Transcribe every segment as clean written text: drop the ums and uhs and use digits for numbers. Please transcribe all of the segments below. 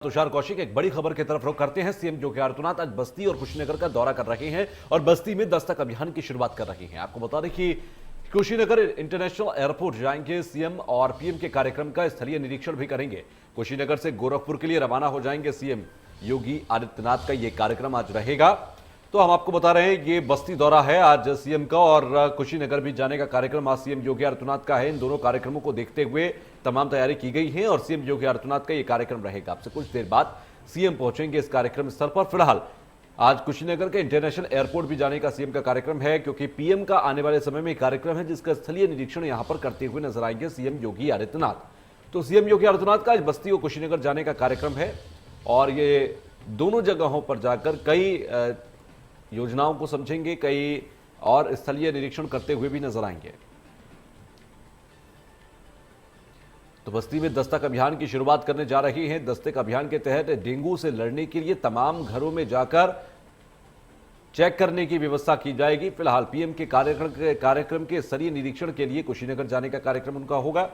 तुषार कौशिक एक बड़ी खबर की तरफ रुख करते हैं। सीएम योगी आदित्यनाथ आज बस्ती और कुशीनगर का दौरा कर रहे हैं और बस्ती में दस्तक अभियान की शुरुआत कर रहे हैं। आपको बता दें कि कुशीनगर इंटरनेशनल एयरपोर्ट जाएंगे सीएम और पीएम के कार्यक्रम का स्थलीय निरीक्षण भी करेंगे। कुशीनगर से गोरखपुर के लिए रवाना हो जाएंगे सीएम योगी आदित्यनाथ का यह कार्यक्रम आज रहेगा। तो हम आपको बता रहे हैं ये बस्ती दौरा है आज सीएम का और कुशीनगर भी जाने का कार्यक्रम आज सीएम योगी आदित्यनाथ का है। इन दोनों कार्यक्रमों को देखते हुए तमाम तैयारी की गई है और सीएम योगी आदित्यनाथ का ये कार्यक्रम रहेगा। आपसे कुछ देर बाद सीएम पहुंचेंगे इस कार्यक्रम स्थल पर। फिलहाल आज कुशीनगर के इंटरनेशनल एयरपोर्ट भी जाने का सीएम का कार्यक्रम है, क्योंकि पीएम का आने वाले समय में कार्यक्रम है जिसका स्थलीय निरीक्षण यहां पर करते हुए नजर आएंगे सीएम योगी आदित्यनाथ। तो सीएम योगी आदित्यनाथ का आज बस्ती और कुशीनगर जाने का कार्यक्रम है और ये दोनों जगहों पर जाकर कई योजनाओं को समझेंगे, कई और स्थलीय निरीक्षण करते हुए भी नजर आएंगे। तो बस्ती में दस्तक अभियान की शुरुआत करने जा रही है। दस्तक अभियान के तहत डेंगू से लड़ने के लिए तमाम घरों में जाकर चेक करने की व्यवस्था की जाएगी। फिलहाल पीएम के कार्यक्रम के स्तरीय निरीक्षण के लिए कुशीनगर जाने का कार्यक्रम उनका होगा।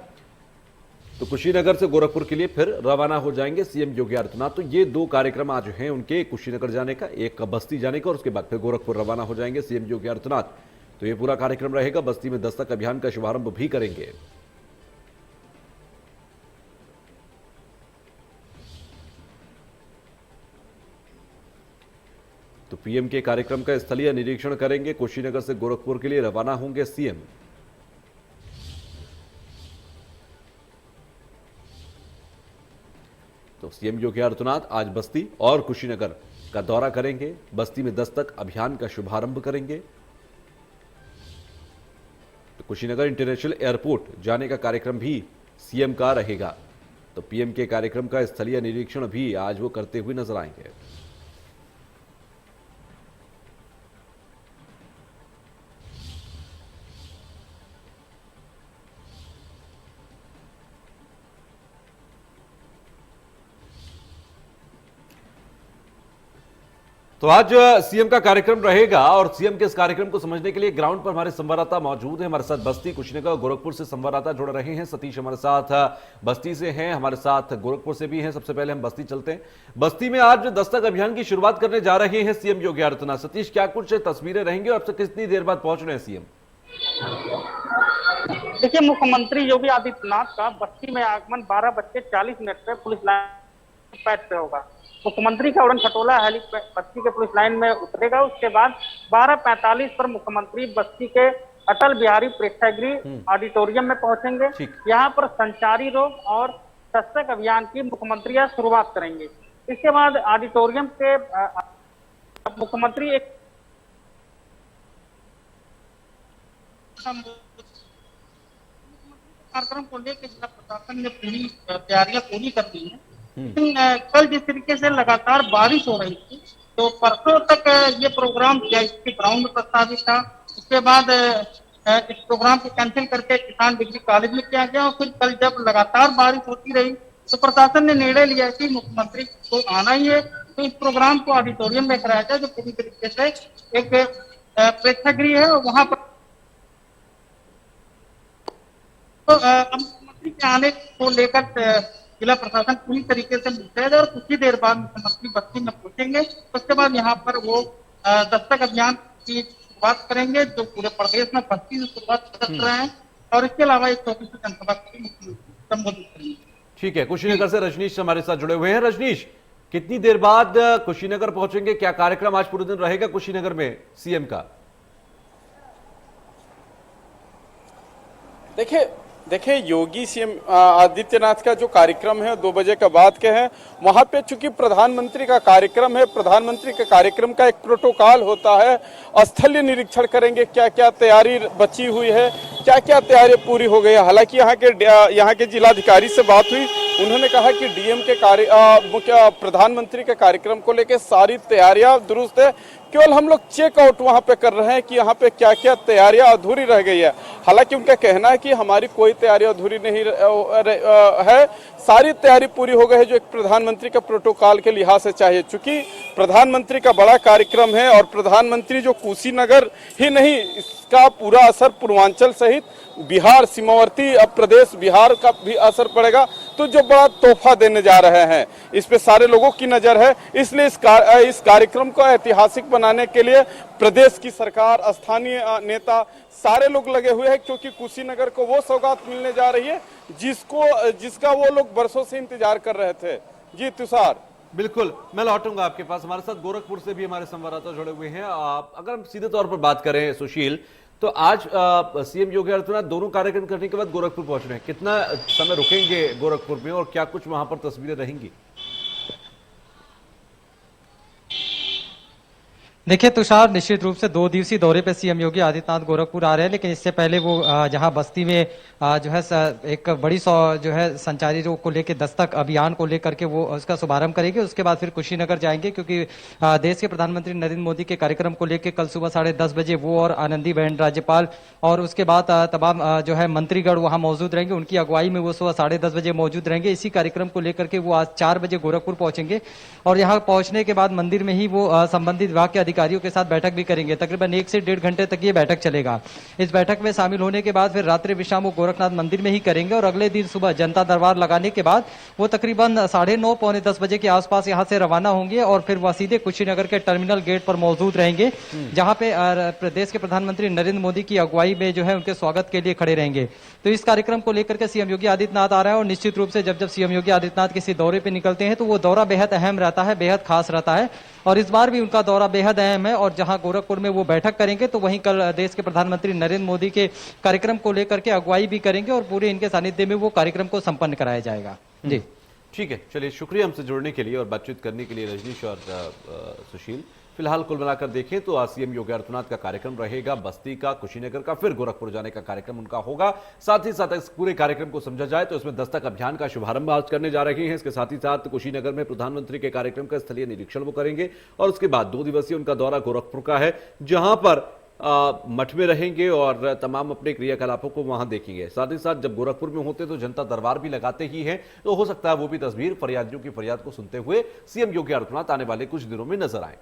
तो कुशीनगर से गोरखपुर के लिए फिर रवाना हो जाएंगे सीएम योगी आदित्यनाथ। तो ये दो कार्यक्रम आज हैं उनके, कुशीनगर जाने का, एक बस्ती जाने का और उसके बाद फिर गोरखपुर रवाना हो जाएंगे सीएम योगी आदित्यनाथ। तो ये पूरा कार्यक्रम रहेगा। बस्ती में दस्तक अभियान का शुभारंभ भी करेंगे। तो पीएम के कार्यक्रम का स्थलीय निरीक्षण करेंगे। कुशीनगर से गोरखपुर के लिए रवाना होंगे सीएम। तो सीएम योगी आदित्यनाथ आज बस्ती और कुशीनगर का दौरा करेंगे। बस्ती में दस्तक अभियान का शुभारंभ करेंगे। तो कुशीनगर इंटरनेशनल एयरपोर्ट जाने का कार्यक्रम भी सीएम का रहेगा। तो पीएम के कार्यक्रम का स्थलीय निरीक्षण भी आज वो करते हुए नजर आएंगे। तो आज सीएम का कार्यक्रम रहेगा और सीएम के इस कार्यक्रम को समझने के लिए ग्राउंड पर हमारे संवाददाता मौजूद हैं। हमारे साथ बस्ती, कुशीनगर और गोरखपुर से संवाददाता जुड़ रहे हैं। सतीश हमारे साथ बस्ती से हैं, हमारे साथ गोरखपुर से भी हैं। सबसे पहले हम बस्ती चलते हैं। बस्ती में आज दस्तक अभियान की शुरुआत करने जा रहे हैं सीएम योगी आदित्यनाथ। सतीश, क्या कुछ तस्वीरें रहेंगी और अब से कितनी देर बाद पहुंच रहे हैं सीएम? देखिए, मुख्यमंत्री योगी आदित्यनाथ का बस्ती में आगमन 12:40 पे पुलिस लाइन पैड पे होगा। मुख्यमंत्री का उड़न खटोला हेली बस्ती के पुलिस लाइन में उतरेगा। उसके बाद 12:45 पर मुख्यमंत्री बस्ती के अटल बिहारी प्रेक्षागृह ऑडिटोरियम में पहुंचेंगे। यहाँ पर संचारी रोग और दस्तक अभियान की मुख्यमंत्री आज शुरुआत करेंगे। इसके बाद ऑडिटोरियम के मुख्यमंत्री एक कार्यक्रम को लेकर जिला प्रशासन ने पूरी तैयारियां पूरी कर दी है। लेकिन कल जिस तरीके से लगातार बारिश हो रही थी, तो परसों तक ये प्रोग्राम इसके ग्राउंड में प्रस्तावित था। उसके बाद इस प्रोग्राम को कैंसिल करके किसान डिग्री कॉलेज में किया गया और फिर कल जब लगातार बारिश होती रही तो प्रशासन ने निर्णय लिया कि मुख्यमंत्री को आना ही है, तो इस प्रोग्राम को ऑडिटोरियम में कराया जाए, जो पूरी तरीके से एक प्रेक्षागृह है। वहां पर तो मुख्यमंत्री के आने को लेकर जिला प्रशासन पूरी तरीके से मुस्तैद है और कुछ ही देर बाद मुख्यमंत्री बस्ती में पहुंचेंगे। उसके बाद यहाँ पर वो दस्तक अभियान की शुरुआत करेंगे, जो पूरे प्रदेश में बस्ती से शुरुआत कर रहे हैं और इसके अलावा एक छोटी सी जनसभा को मुख्यमंत्री संबोधित करेंगे। ठीक है, कुशीनगर से रजनीश हमारे साथ जुड़े हुए हैं। रजनीश, कितनी देर बाद कुशीनगर पहुंचेंगे? क्या कार्यक्रम आज पूरे दिन रहेगा कुशीनगर में सीएम का? देखिए योगी सीएम आदित्यनाथ का जो कार्यक्रम है 2 बजे के बाद के हैं। वहां पे चूंकि प्रधानमंत्री का कार्यक्रम है, प्रधानमंत्री के कार्यक्रम का एक प्रोटोकॉल होता है। स्थलीय निरीक्षण करेंगे, क्या क्या तैयारी बची हुई है, क्या क्या तैयारी पूरी हो गई है। हालांकि यहाँ के जिलाधिकारी से बात हुई, उन्होंने कहा कि डीएम के प्रधानमंत्री के कार्यक्रम को लेकर सारी तैयारियां दुरुस्त है, केवल हम लोग चेकआउट वहां पे कर रहे हैं कि यहाँ पे क्या क्या तैयारियां अधूरी रह गई है। हालांकि उनका कहना है कि हमारी कोई तैयारी अधूरी नहीं है, सारी तैयारी पूरी हो गई है, जो एक प्रधानमंत्री के प्रोटोकॉल के लिहाज से चाहिए। चूंकि प्रधानमंत्री का बड़ा कार्यक्रम है और प्रधानमंत्री जो कुशीनगर ही नहीं, इसका पूरा असर पूर्वांचल सहित बिहार सीमावर्ती प्रदेश बिहार का भी असर पड़ेगा। तो जो बड़ा तोहफा देने जा रहे हैं, इस पे सारे लोगों की नजर है। इसलिए इस कार्यक्रम को ऐतिहासिक बनाने के लिए प्रदेश की सरकार, स्थानीय नेता सारे लोग लगे हुए हैं, क्योंकि कुशीनगर को वो सौगात मिलने जा रही है जिसका वो लोग बरसों से इंतजार कर रहे थे। जी तुषार। बिल्कुल, मैं लौटूंगा आपके पास। हमारे साथ गोरखपुर से भी हमारे संवाददाता जुड़े हुए हैं। अगर हम सीधे तौर पर बात करें सुशील, तो आज सीएम योगी आदित्यनाथ दोनों कार्यक्रम करने के बाद गोरखपुर पहुंच रहे हैं। कितना समय रुकेंगे गोरखपुर में और क्या कुछ वहां पर तस्वीरें रहेंगी? देखिए तुषार, निश्चित रूप से 2 दिवसीय दौरे पे सीएम योगी आदित्यनाथ गोरखपुर आ रहे हैं, लेकिन इससे पहले वो जहां बस्ती में जो है एक बड़ी जो है संचारी रोग को लेकर दस्तक अभियान को लेकर के वो उसका शुभारंभ करेंगे। उसके बाद फिर कुशीनगर जाएंगे, क्योंकि देश के प्रधानमंत्री नरेंद्र मोदी के कार्यक्रम को लेकर कल सुबह 10:30 बजे वो और आनंदीबेन राज्यपाल और उसके बाद तमाम जो है मंत्रीगण वहां मौजूद रहेंगे। उनकी अगुवाई में वो सुबह 10:30 बजे मौजूद रहेंगे। इसी कार्यक्रम को लेकर के वो आज 4 बजे गोरखपुर पहुंचेंगे और यहाँ पहुंचने के बाद मंदिर में ही वो संबंधित विभाग के अधिकारियों के साथ बैठक भी करेंगे। तकरीबन 1 से 1.5 घंटे तक ये बैठक चलेगा। इस बैठक में शामिल होने के बाद फिर रात्रि विश्राम वो गोरखनाथ मंदिर में ही करेंगे और अगले दिन सुबह जनता दरबार लगाने के बाद वो तकरीबन 9:30 पौने 10 बजे के आसपास यहाँ से रवाना होंगे और फिर वह सीधे कुशीनगर के टर्मिनल गेट पर मौजूद रहेंगे, जहां पे प्रदेश के प्रधानमंत्री नरेंद्र मोदी की अगुवाई में जो है उनके स्वागत के लिए खड़े रहेंगे। तो इस कार्यक्रम को लेकर के सीएम योगी आदित्यनाथ आ रहा है और निश्चित रूप से जब सीएम योगी आदित्यनाथ किसी दौरे पे निकलते हैं तो वो दौरा बेहद अहम रहता है, बेहद खास रहता है और इस बार भी उनका दौरा बेहद अहम है। और जहां गोरखपुर में वो बैठक करेंगे तो वहीं कल देश के प्रधानमंत्री नरेंद्र मोदी के कार्यक्रम को लेकर के अगुवाई भी करेंगे और पूरे इनके सानिध्य में वो कार्यक्रम को संपन्न कराया जाएगा। जी ठीक है, चलिए शुक्रिया हमसे जुड़ने के लिए और बातचीत करने के लिए रजनीश और सुशील। फिलहाल कुल मिलाकर देखें तो आज सीएम योगी आदित्यनाथ का कार्यक्रम रहेगा बस्ती का, कुशीनगर का, फिर गोरखपुर जाने का कार्यक्रम उनका होगा। साथ ही साथ इस पूरे कार्यक्रम को समझा जाए तो इसमें दस्तक अभियान का शुभारंभ आज करने जा रहे हैं। इसके साथ ही साथ कुशीनगर में प्रधानमंत्री के कार्यक्रम का स्थलीय निरीक्षण वो करेंगे और उसके बाद 2 दिवसीय उनका दौरा गोरखपुर का है, जहां पर मठ में रहेंगे और तमाम अपने क्रियाकलापों को वहां देखेंगे। साथ ही साथ जब गोरखपुर में होते तो जनता दरबार भी लगाते ही हैं, तो हो सकता है वो भी तस्वीर फरियादियों की फरियाद को सुनते हुए सीएम योगी आदित्यनाथ आने वाले कुछ दिनों में नजर आए।